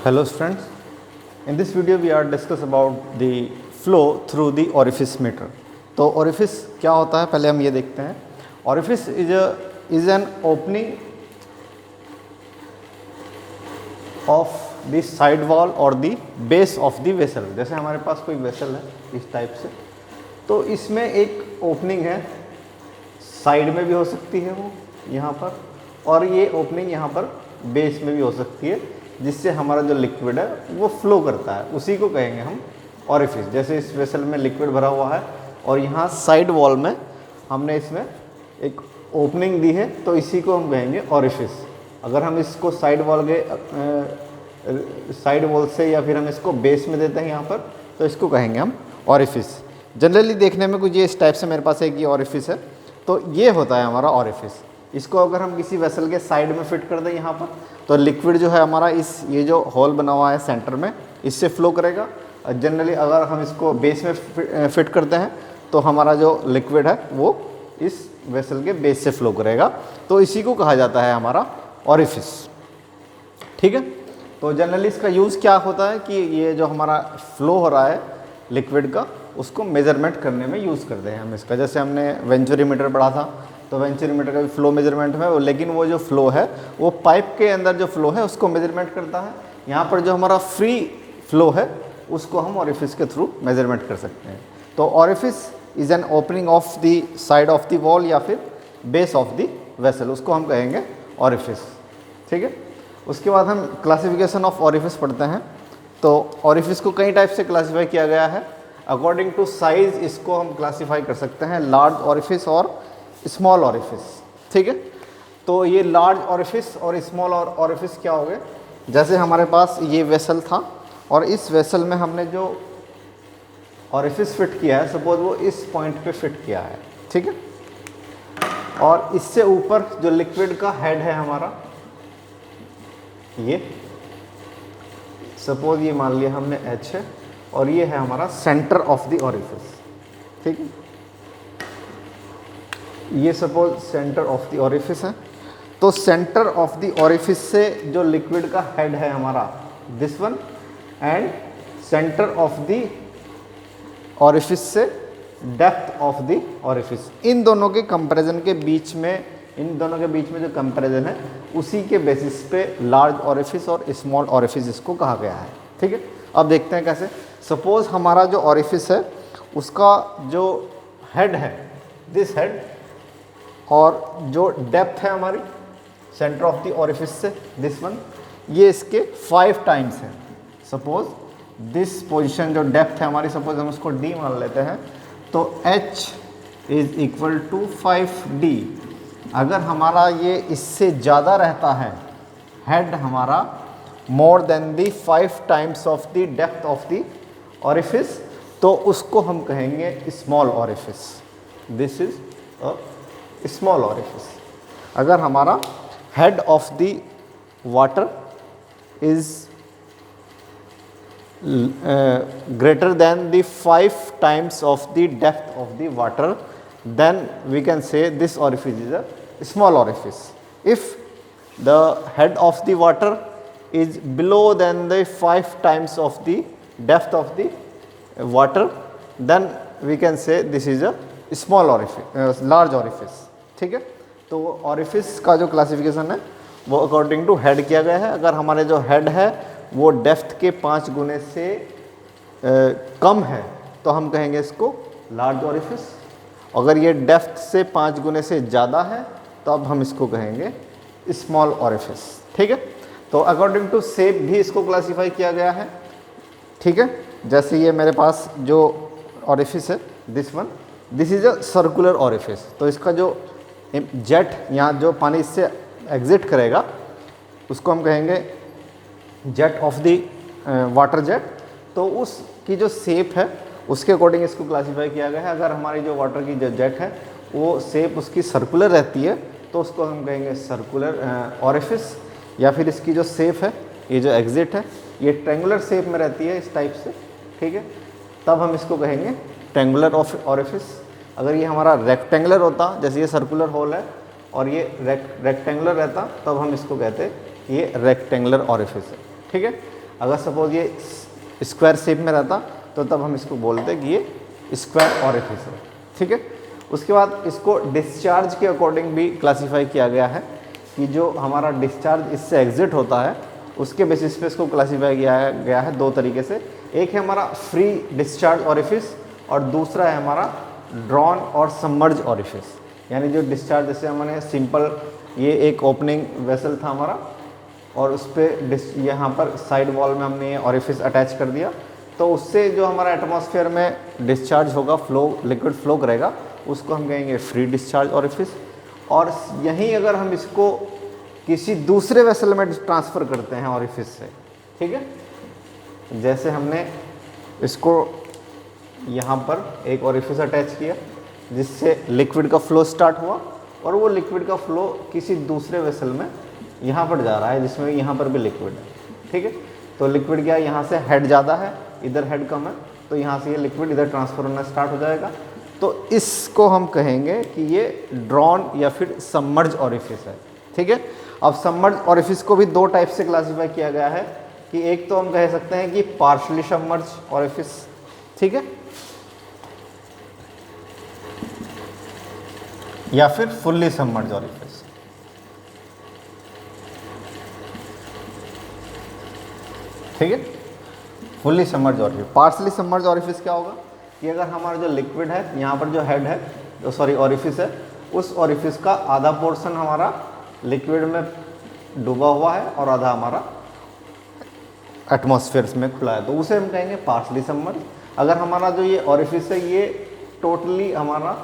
Hello students, in this video we are discuss about the flow through the orifice meter. तो orifice क्या होता है पहले हम ये देखते हैं. Orifice is an opening of the side wall or the base of the vessel. जैसे हमारे पास कोई वेसल है इस टाइप से, तो इसमें एक ओपनिंग है, साइड में भी हो सकती है वो यहाँ पर, और ये ओपनिंग यहाँ पर बेस में भी हो सकती है, जिससे हमारा जो लिक्विड है वो फ्लो करता है. उसी को कहेंगे हम ऑरिफिस. जैसे इस वेसल में लिक्विड भरा हुआ है और यहाँ साइड वॉल में हमने इसमें एक ओपनिंग दी है, तो इसी को हम कहेंगे ऑरिफिस. अगर हम इसको साइड वॉल से या फिर हम इसको बेस में देते हैं यहाँ पर, तो इसको कहेंगे हम ऑरिफिस. जनरली देखने में कुछ ये इस टाइप से मेरे पास एक ये ऑरिफिस है, तो ये होता है हमारा ऑरिफिस. इसको अगर हम किसी वेसल के साइड में फिट कर दें यहाँ पर, तो लिक्विड जो है हमारा ये जो होल बना हुआ है सेंटर में, इससे फ्लो करेगा. जनरली अगर हम इसको बेस में फिट करते हैं तो हमारा जो लिक्विड है वो इस वेसल के बेस से फ्लो करेगा. तो इसी को कहा जाता है हमारा ऑरिफिस. ठीक है. तो जनरली इसका यूज़ क्या होता है कि ये जो हमारा फ्लो हो रहा है लिक्विड का, उसको मेजरमेंट करने में यूज़ करते हैं हम इसका. जैसे हमने वेंचुरीमीटर पढ़ा था, तो वेंचुरीमीटर का भी फ्लो मेजरमेंट में, लेकिन वो जो फ्लो है वो पाइप के अंदर जो फ्लो है उसको मेजरमेंट करता है. यहाँ पर जो हमारा फ्री फ्लो है उसको हम ऑरिफिस के थ्रू मेजरमेंट कर सकते हैं. तो orifice is an opening of the side of the wall या फिर बेस ऑफ द वेसल, उसको हम कहेंगे ऑरिफिस. ठीक है. उसके बाद हम क्लासिफिकेशन ऑफ ऑरिफिस पढ़ते हैं. तो ऑरिफिस को कई टाइप से क्लासीफाई किया गया है. अकॉर्डिंग टू साइज़ इसको हम क्लासीफाई कर सकते हैं, लार्ज ऑरिफिस और स्मॉल ऑरिफिस. ठीक है. तो ये लार्ज ऑरिफिस और स्मॉल ऑरिफिस क्या हो गए, जैसे हमारे पास ये वेसल था और इस वेसल में हमने जो ऑरिफिस फिट किया है, सपोज वो इस पॉइंट पे फिट किया है. ठीक है. और इससे ऊपर जो लिक्विड का हेड है हमारा, ये सपोज ये मान लिया हमने H है, और ये है हमारा सेंटर ऑफ द ऑरिफिस. ठीक है. ये suppose centre of the orifice है. तो सेंटर ऑफ द ऑरिफिस से जो लिक्विड का हेड है हमारा, this one, and centre of the orifice से डेप्थ ऑफ द ऑरिफिस, इन दोनों के कंपैरिजन के बीच में, इन दोनों के बीच में जो कंपैरिजन है उसी के बेसिस पे लार्ज ऑरिफिस और स्मॉल ऑरिफिस इसको कहा गया है. ठीक है. अब देखते हैं कैसे. सपोज हमारा जो ऑरिफिस है उसका जो हेड है, दिस हेड, और जो डेप्थ है हमारी सेंटर ऑफ द ऑरिफिस से, दिस वन, ये इसके 5 टाइम्स है. सपोज दिस पोजीशन जो डेप्थ है हमारी, सपोज हम उसको D मान लेते हैं, तो H is equal to 5D. अगर हमारा ये इससे ज़्यादा रहता है, हेड हमारा more than the 5 times of the depth of the orifice, तो उसको हम कहेंगे small orifice. This is a small orifice. अगर हमारा head of the water is greater than the 5 times of the depth of the water, then we can say this orifice is a small orifice. If the head of the water is below than the 5 times of the depth of the water, then we can say this is a small orifice, large orifice. ठीक है. तो orifice का जो classification है वो according to head किया गया है. अगर हमारे जो हेड है वो डेप्थ के 5 गुने से कम है, तो हम कहेंगे इसको लार्ज ऑरिफिस. अगर ये डेप्थ से 5 गुने से ज़्यादा है, तो अब हम इसको कहेंगे स्मॉल ऑरिफिस. ठीक है. तो अकॉर्डिंग टू शेप भी इसको क्लासीफाई किया गया है. ठीक है. जैसे ये मेरे पास जो ऑरिफिस है, this one, this is a circular orifice. तो इसका जो जेट, यहाँ जो पानी इससे एग्जिट करेगा, उसको हम कहेंगे jet of the water jet. तो उसकी जो शेप है उसके अकॉर्डिंग इसको क्लासीफाई किया गया है. अगर हमारी जो वाटर की जो जेट है वो शेप उसकी सर्कुलर रहती है, तो उसको हम कहेंगे सर्कुलर ऑरिफिस. या फिर इसकी जो शेप है, ये जो एग्जिट है, ये ट्रेंगुलर शेप में रहती है इस टाइप से. ठीक है. तब हम इसको कहेंगे ट्रेंगुलर ऑरिफिस. अगर ये हमारा रेक्टेंगुलर होता, जैसे ये सर्कुलर होल है और ये रेक्टेंगुलर रहता, तब हम इसको कहते ये रेक्टेंगुलर ऑरिफिस है. ठीक है. अगर सपोज ये स्क्वायर शेप में रहता तो तब हम इसको बोलते कि ये स्क्वायर ऑरिफिस है, ठीक है। उसके बाद इसको डिस्चार्ज के अकॉर्डिंग भी क्लासीफाई किया गया है कि जो हमारा डिस्चार्ज इससे एग्जिट होता है उसके बेसिस पे इसको क्लासीफाई किया गया है दो तरीके से। एक है हमारा फ्री डिस्चार्ज ऑरिफिस और दूसरा है हमारा ड्रॉन और सबमर्ज ऑरिफिस। यानी जो डिस्चार्ज, जैसे हमने सिंपल ये एक ओपनिंग वेसल था हमारा और उस पर यहाँ पर साइड वॉल में हमने ये ऑरिफिस अटैच कर दिया, तो उससे जो हमारा एटमॉस्फेयर में डिस्चार्ज होगा, फ्लो लिक्विड फ्लो करेगा, उसको हम कहेंगे फ्री डिस्चार्ज ऑरिफिस। और यहीं अगर हम इसको किसी दूसरे वेसल में ट्रांसफ़र करते हैं ऑरिफिस से, ठीक है, जैसे हमने इसको यहाँ पर एक ऑरिफिस अटैच किया जिससे लिक्विड का फ्लो स्टार्ट हुआ और वो लिक्विड का फ्लो किसी दूसरे वेसल में यहाँ पर जा रहा है जिसमें यहाँ पर भी लिक्विड है, ठीक है। तो लिक्विड क्या है, यहाँ से हेड ज़्यादा है, इधर हेड कम है, तो यहाँ से ये लिक्विड इधर ट्रांसफ़र होना स्टार्ट हो जाएगा। तो इसको हम कहेंगे कि ये ड्रॉन या फिर सबमर्ज ऑरिफिस है, ठीक है। अब सबमर्ज ऑरिफिस को भी दो टाइप से क्लासीफाई किया गया है कि एक तो हम कह सकते हैं कि पार्शली सबमर्ज ऑरिफिस, ठीक है, या फिर फुल्ली सबमर्ज ऑरिफिस। ठीक है, fully submerge orifice. Partially submerge orifice क्या होगा कि अगर हमारा जो लिक्विड है, यहाँ पर जो हेड है, जो सॉरी ऑरिफिस है, उस ऑरिफिस का आधा पोर्शन हमारा लिक्विड में डूबा हुआ है और आधा हमारा एटमॉस्फेयर में खुला है, तो उसे हम कहेंगे पार्शली सबमर्ज। अगर हमारा जो ये ऑरिफिस है ये टोटली हमारा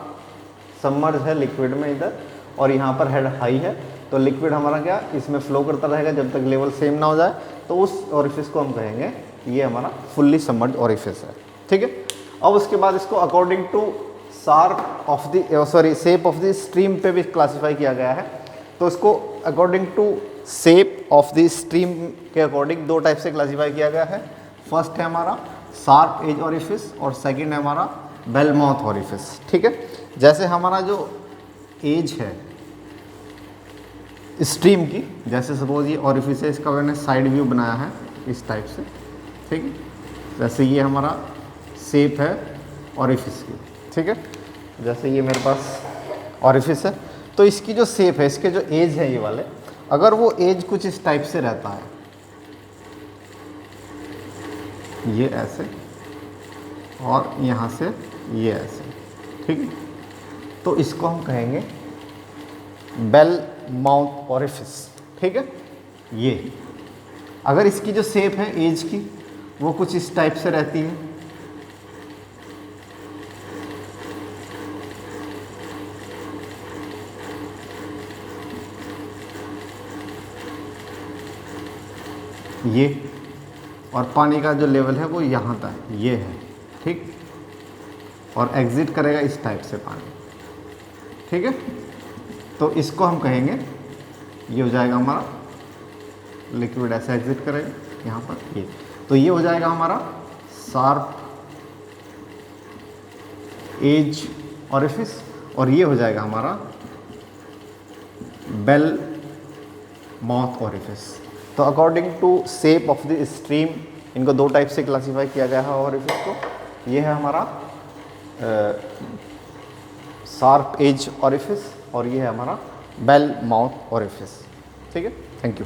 सबमर्ज है लिक्विड में इधर और यहाँ पर हेड हाई है, तो लिक्विड हमारा क्या इसमें फ्लो करता रहेगा जब तक लेवल सेम ना हो जाए, तो उस ऑरिफिस को हम कहेंगे ये हमारा फुल्ली सबमर्ज ऑरिफिस है, ठीक है। अब उसके बाद इसको according to shape of the stream पे भी क्लासीफाई किया गया है। तो इसको according to shape of the stream के अकॉर्डिंग दो टाइप से क्लासीफाई किया गया है। फर्स्ट है हमारा शार्प एज ऑरिफिस और सेकंड है हमारा बेल माउथ ऑरिफिस, ठीक है। जैसे हमारा जो एज है स्ट्रीम की, जैसे सपोज ये ऑरिफिस है, इसका मैंने साइड व्यू बनाया है इस टाइप से, ठीक है। जैसे ये हमारा शेप है ऑरिफिस की, ठीक है। जैसे ये मेरे पास ऑरिफिस है, तो इसकी जो शेप है, इसके जो एज है ये वाले, अगर वो एज कुछ इस टाइप से रहता है, ये ऐसे और यहाँ से ये ऐसे, ठीक है, तो इसको हम कहेंगे बेल माउथ ऑरिफिस, ठीक है। ये अगर इसकी जो शेप है एज की वो कुछ इस टाइप से रहती है, ये, और पानी का जो लेवल है वो यहाँ तक ये है, ठीक, और एग्जिट करेगा इस टाइप से पानी, ठीक है। तो इसको हम कहेंगे, ये हो जाएगा हमारा लिक्विड ऐसे एग्जिट करेगा यहाँ पर ये, तो ये हो जाएगा हमारा शार्प एज ऑरिफिस और ये हो जाएगा हमारा बेल माउथ ऑरिफिस। तो according to shape of the stream इनको दो टाइप से क्लासीफाई किया गया है ऑरिफिस को। ये है हमारा शार्प एज ऑरिफिस और ये है हमारा बेल माउथ ऑरिफिस, ठीक है। Thank you.